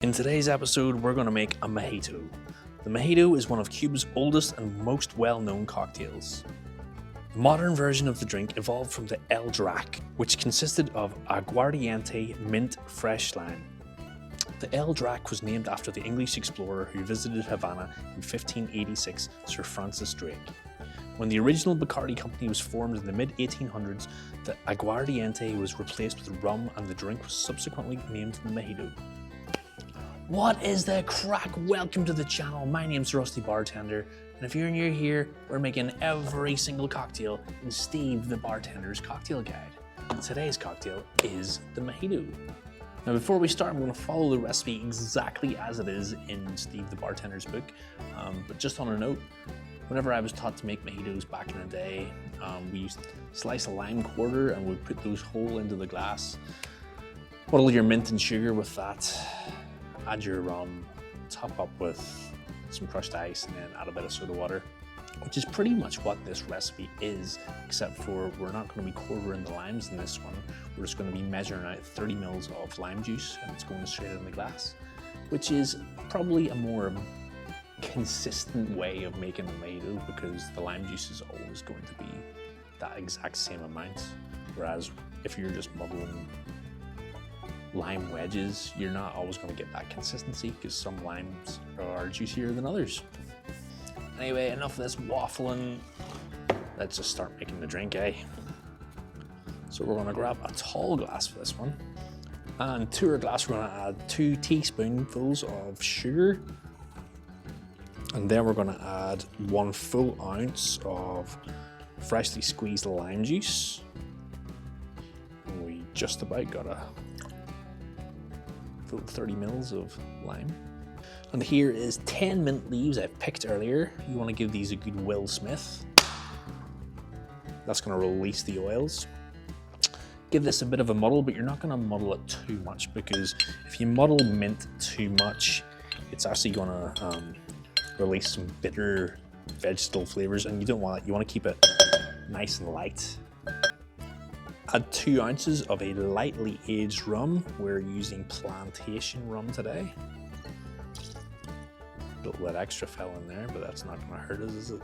In today's episode, we're going to make a mojito. The mojito is one of Cuba's oldest and most well-known cocktails. The modern version of the drink evolved from the El Drac, which consisted of aguardiente, mint, fresh lime. The El Drac was named after the English explorer who visited Havana in 1586, Sir Francis Drake. When the original Bacardi company was formed in the mid-1800s, the aguardiente was replaced with rum and the drink was subsequently named the mojito. What is the crack? Welcome to the channel. My name's Rusty Bartender, and if you're new here, we're making every single cocktail in Steve the Bartender's cocktail guide. Today's cocktail is the mojito. Now before we start, I'm going to follow the recipe exactly as it is in Steve the Bartender's book, but just on a note, whenever I was taught to make mojitos back in the day, we used to slice a lime quarter and we'd put those whole into the glass, muddle your mint and sugar with that, add your rum, top up with some crushed ice, and then add a bit of soda water, which is pretty much what this recipe is, except for we're not going to be quartering the limes in this one. We're just going to be measuring out 30 mils of lime juice and it's going straight in the glass, which is probably a more consistent way of making a mojito because the lime juice is always going to be that exact same amount. Whereas if you're just muddling lime wedges, you're not always going to get that consistency because some limes are juicier than others. Anyway, enough of this waffling. Let's just start making the drink, eh? So we're going to grab a tall glass for this one, and to our glass we're going to add 2 teaspoonfuls of sugar, and then we're going to add 1 full ounce of freshly squeezed lime juice. And we just about got a full 30 mils of lime. And here is 10 mint leaves I've picked earlier. You want to give these a good Will Smith. That's going to release the oils. Give this a bit of a muddle, but you're not going to muddle it too much because if you muddle mint too much, it's actually going to release some bitter vegetable flavors, and you don't want it. You want to keep it nice and light. Add 2 ounces of a lightly aged rum. We're using plantation rum today. A little bit extra fell in there, but that's not going to hurt us, is it?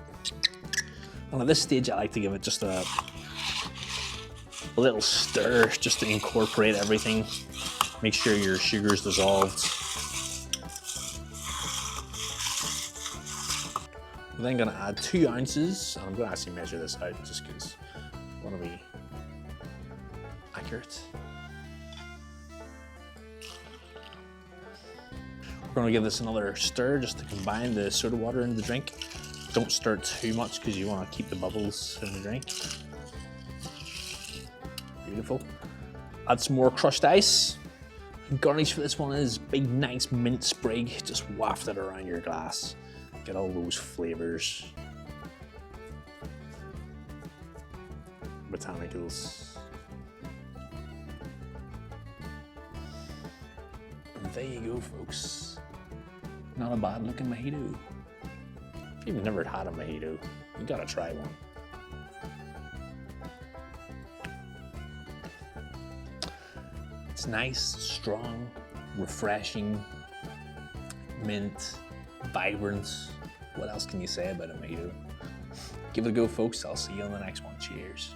And at this stage, I like to give it just a little stir just to incorporate everything. Make sure your sugar is dissolved. I'm then going to add 2 ounces, and I'm going to actually measure this out just because I want to be accurate. We're going to give this another stir just to combine the soda water in the drink. Don't stir too much because you want to keep the bubbles in the drink. Beautiful. Add some more crushed ice. And garnish for this one is big nice mint sprig. Just waft it around your glass. Get all those flavors. Botanicals. And there you go, folks. Not a bad looking mojito. If you've never had a mojito, you gotta try one. It's nice, strong, refreshing, mint, vibrant. What else can you say about a mojito? Give it a go, folks. I'll see you on the next one. Cheers.